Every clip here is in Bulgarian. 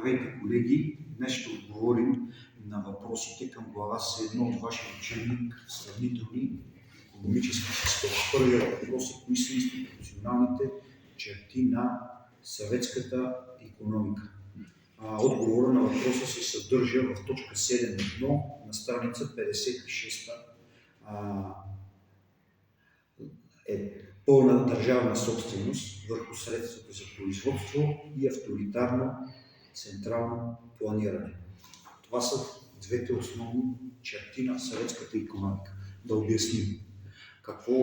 Здравейте, колеги! Днес ще отговорим на въпросите към глава 7 от вашия учебник Сравнителни икономически системи. Първият въпрос е: кои са институционалните черти на съветската икономика? Отговора на въпроса се съдържа в точка 7.1 на страница 56. Е пълна държавна собственост върху средствата за производство и авторитарно централно планиране. Това са двете основни черти на съветската икономика. Да обясним какво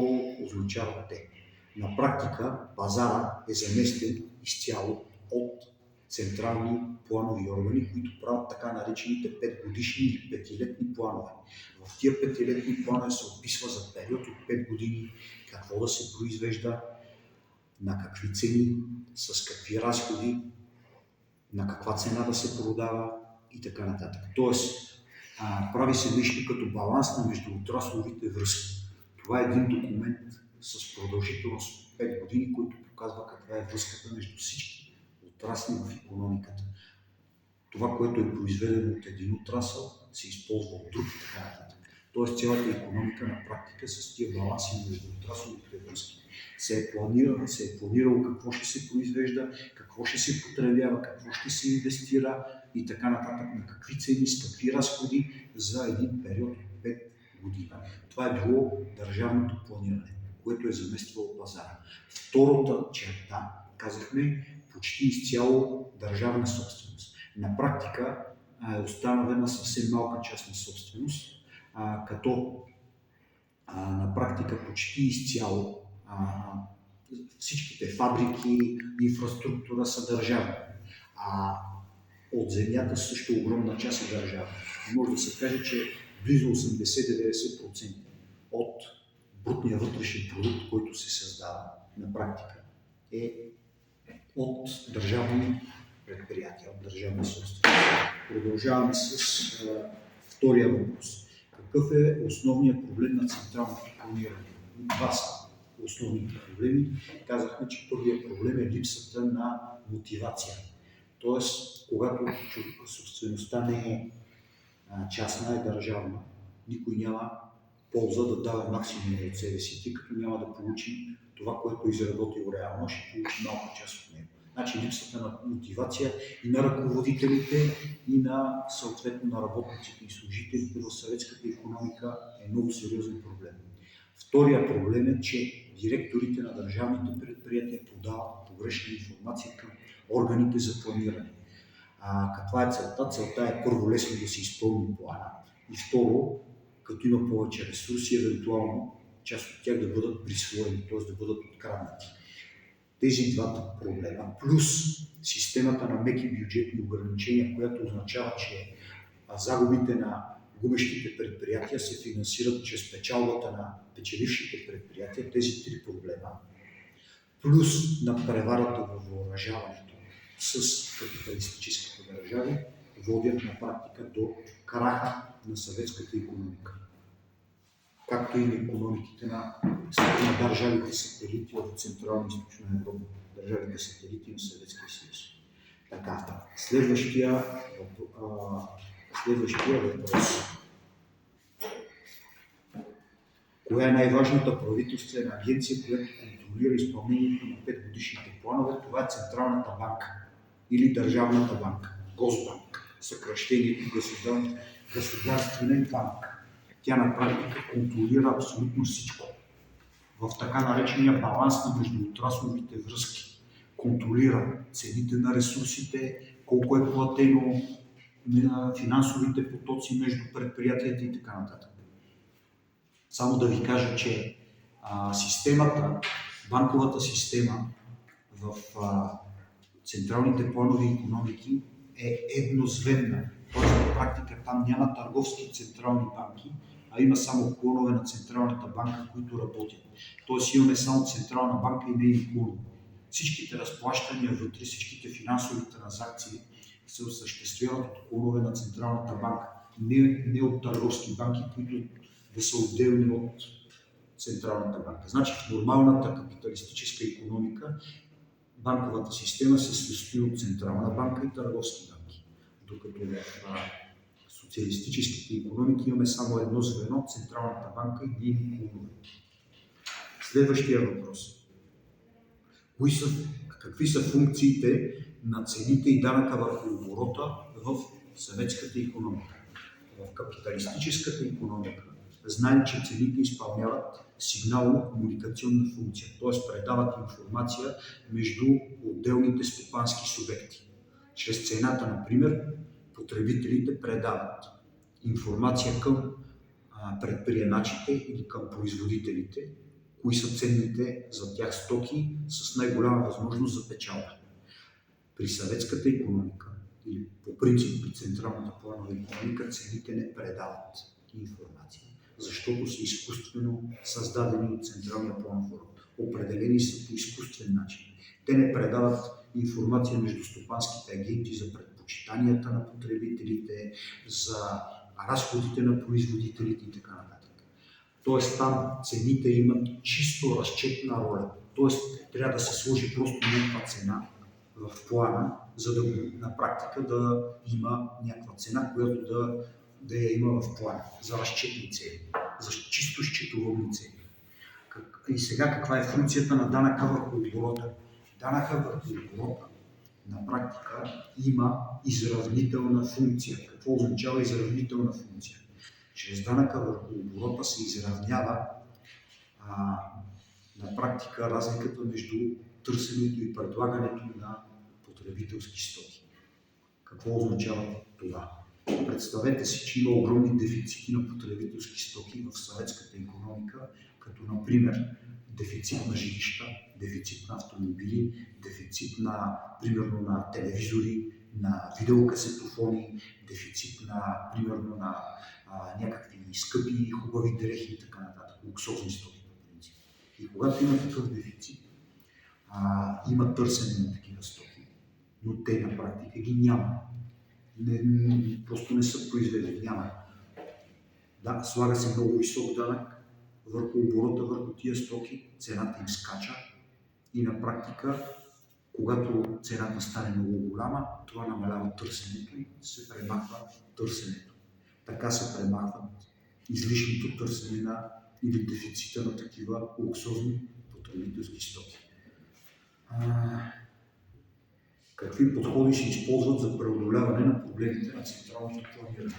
означават те. На практика пазара е заместен изцяло от централни планови органи, които правят така наречените 5-годишни или 5-летни планове. В тия 5-летни планове се описва за период от 5 години какво да се произвежда, на какви цени, с какви разходи, на каква цена да се продава и така нататък. Тоест, прави се нещо като баланс на междуотрасловите връзки. Това е един документ с продължителност 5 години, който показва каква е връзката между всички отрасли в икономиката. Това, което е произведено от един отрасъл, се използва от друг и така нататък. Тоест, цялата икономика на практика с тия баланси между отрасловите връзки се е планирало какво ще се произвежда, какво ще се потребява, какво ще се инвестира и така нататък, на какви цени, с какви разходи за един период от 5 години. Това е било държавното планиране, което е замествало пазара. Втората черта, казахме, почти изцяло държавна собственост. На практика е установена съвсем малка частна собственост, като на практика почти изцяло всичките фабрики, инфраструктура са държавни. От земята също огромна част е държавна. Може да се каже, че близо 80-90% от брутния вътрешен продукт, който се създава на практика, е от държавни предприятия, от държавна собственост. Продължаваме с втория въпрос. Какъв е основният проблем на централното планиране? Два са основните проблеми. Казахме, че първият проблем е липсата на мотивация. Тоест, когато собствеността не е частна, е държавна, никой няма полза да дава максимум от себе си, тъй като няма да получи това, което е изработил реално, ще получи малка част от него. Значи липсата на мотивация и на ръководителите, и на съответно на работниците и служителите в съветската икономика е много сериозен проблем. Втория проблем е, че директорите на държавните предприятия подават погрешна информация към органите за планиране. Каква е целта? Целта е първо лесно да се изпълни плана и второ, като има повече ресурси, евентуално част от тях да бъдат присвоени, т.е. да бъдат откраднати. Тези двата проблема, плюс системата на меки бюджетни ограничения, която означава, че загубите на губещите предприятия се финансират чрез печалбата на печелившите предприятия, тези три проблема, плюс на преварата във въоръжаването с капиталистическите държави, водят на практика до краха на съветската икономика, както и на икономиките на държавите сателити от Централна и Източна Европа, държавите сателити на Съветския съюз. Така, следващия въпрос. Коя е най-важната правителствена агенция, която контролира изпълнението на 5-годишните планове? Това е Централната банка или Държавната банка, Госбанк, съкръщението Государствен банк. Тя на практика контролира абсолютно всичко. В така наречения баланс на междуотрасловите връзки. Контролира цените на ресурсите, колко е платено, финансовите потоци между предприятията и така нататък. Само да ви кажа, че банковата система в централните планови икономики е еднозвенна. Тоест на практика там няма търговски централни банки, а има само клонове на Централната банка, които работят. Тоест имаме само Централна банка и нейни клонове. Всичките разплащания вътре, всичките финансови транзакции се осъществяват от клонове на Централната банка, не от търговски банки, които да са отделни от Централната банка. Значи в нормалната капиталистическа икономика банковата система се състои от Централна банка и търговски банки. Докато в социалистическите икономики имаме само едно звено, Централната банка и нейни клонове. Следващия въпрос. Какви са функциите на цените и данъка върху оборота в съветската икономика? В капиталистическата икономика знаем, че цените изпълняват сигнално-комуникационна функция, т.е. предават информация между отделните стопански субекти. Чрез цената, например, потребителите предават информация към предприемачите или към производителите, кои са ценните за тях стоки с най-голяма възможност за печалба. При съветската икономика или по принцип при централната планова икономика цените не предават информация, защото са изкуствено създадени от централния планов орган. Определени са по изкуствен начин. Те не предават информация между стопанските агенти за предпочитанията на потребителите, за разходите на производителите и така нататък. Тоест там цените имат чисто разчетна роля. Тоест трябва да се сложи просто някаква цена в плана, за да на практика да има някаква цена, която да я има в плана за разчетни цели, за чисто счетоводни цели. И сега каква е функцията на данъка върху оборота? Данъка върху оборота на практика има изравнителна функция. Какво означава изравнителна функция? Чрез данъка върху оборота се изравнява на практика разликата между търсенето и предлагането на потребителски стоки. Какво означава това? Представете си, че има огромни дефицити на потребителски стоки в съветската икономика, като например дефицит на жилища, дефицит на автомобили, дефицит примерно на телевизори, на видеокасетофони, дефицит примерно на някакви скъпи и хубави дрехи и така нататък, луксозни стоки по принцип. И когато има такъв дефицит, има търсене на такива стоки, но те на практика ги няма. Просто не са произведени, няма. Да, слага се много висок данък върху оборота, върху тия стоки, цената им скача и на практика, когато цената стане много голяма, това намалява търсенето и се премахва търсенето. Така се премахват излишното търсене или дефицита на такива луксозни потребителски стоки. Какви подходи се използват за преодоляване на проблемите на централното планиране?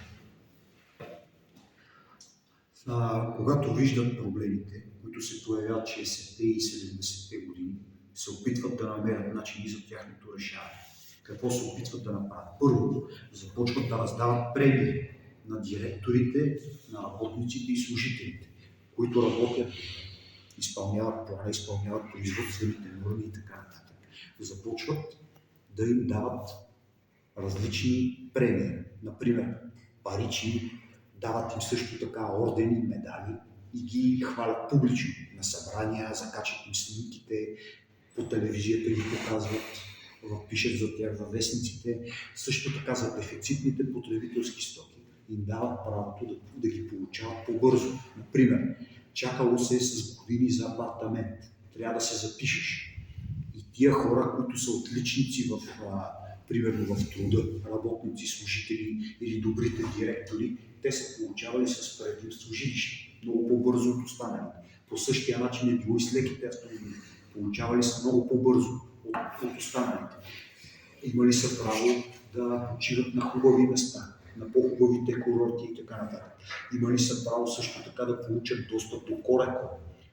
Когато виждат проблемите, които се появяват 60-те и 70-те години, се опитват да намерят начини за тяхното решаване. Какво се опитват да направят? Първо, започват да раздават премии на директорите, на работниците и служителите, които работят, изпълняват плана, изпълняват производствените норми и така нататък. Започват да им дават различни премии. Например, парични, дават им също така ордени, медали и ги хвалят публично на събрания, закачат им снимките, по телевизията ги показват, пишат за тях във вестниците. Също така за дефицитните потребителски стоки им дават правото да ги получават по-бързо. Например, чакало се с години за апартамент, трябва да се запишеш. И тия хора, които са отличници примерно в труда, работници, служители или добрите директори, те са получавали с предимство жилище, много по-бързо от останалите. По същия начин е било и с леките автомобили. Получавали са много по-бързо от останалите. Имали са право да почиват на хубави места, на по-хубавите курорти и така нататък. Имали са право също така да получат достъп до Кореко,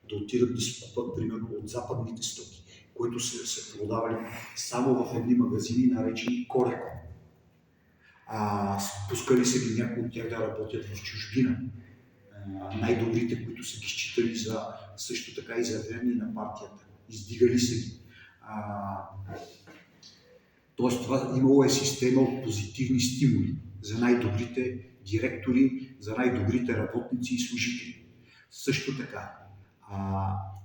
да отидат да си купат примерно от западните стоки, които се продавали само в едни магазини, наречени Кореко. Пускали са ги някои от тях да работят в чужбина. Най-добрите, които са ги считали за също така и за верни на партията. Издигали са ги. Тоест това имало е система от позитивни стимули за най-добрите директори, за най-добрите работници и служители. Също така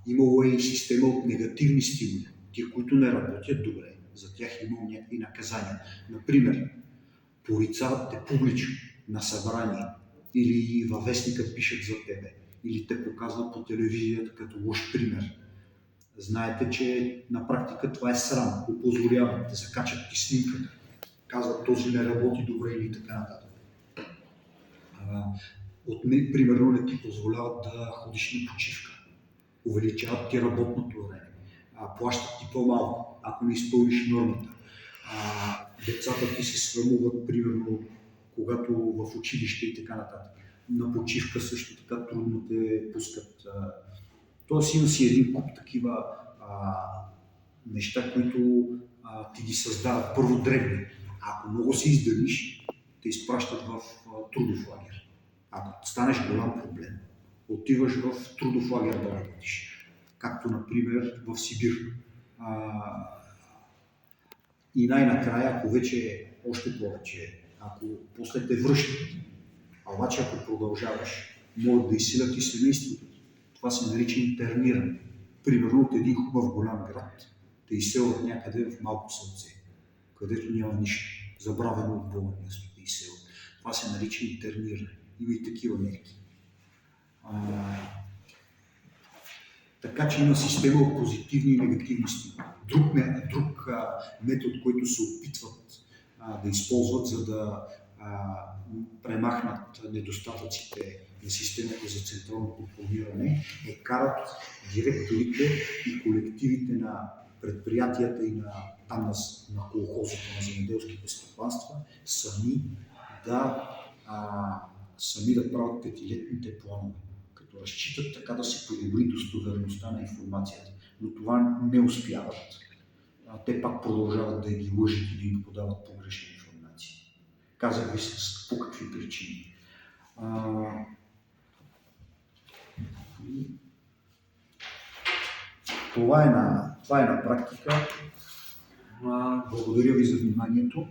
имало е и система от негативни стимули. Тия, които не работят добре, за тях имало някакви наказания. Например, порицават те публично на събрание или във вестника пишат за тебе, или те показват по телевизията като лош пример. Знаете, че на практика това е срам, го позволяват да закачат ти снимката, казват този не работи добре или така нататък. Примерно не ти позволяват да ходиш на почивка, увеличават ти работното време, плащат ти по-малко, ако не изпълниш нормата. Децата ти се срамуват, примерно, когато в училище и така нататък. На почивка също така трудно те пускат. Тоест има си един куп такива неща, които ти ги създават. Първо дребни. Ако много се издалиш, те изпращат в трудов лагер. Ако станеш голям проблем, отиваш в трудов лагер да работиш. Както, например, в Сибир. И най-накрая, ако вече още повече, ако после те връщат, обаче ако продължаваш, могат да изсилят и семейството. Това се нарича интерниране. Примерно от един хубав голям град те изселват някъде в малко селце, където няма нищо, забравено от Бога място да изселват. Това се нарича интерниране. Има и такива мерки. Така че има система от позитивни и негативни стимули. Друг метод, който се опитват да използват, за да премахнат недостатъците на системата за централно планиране, карат директорите и колективите на предприятията и на колхозите, на земеделските стопанства сами да правят петилетните планове, като разчитат така да се подобри достоверността на информацията. Но това не успяват. Те пак продължават да ги лъжат и да им подават погрешна информация. Казах ви по какви причини. Това е на практика. Благодаря ви за вниманието.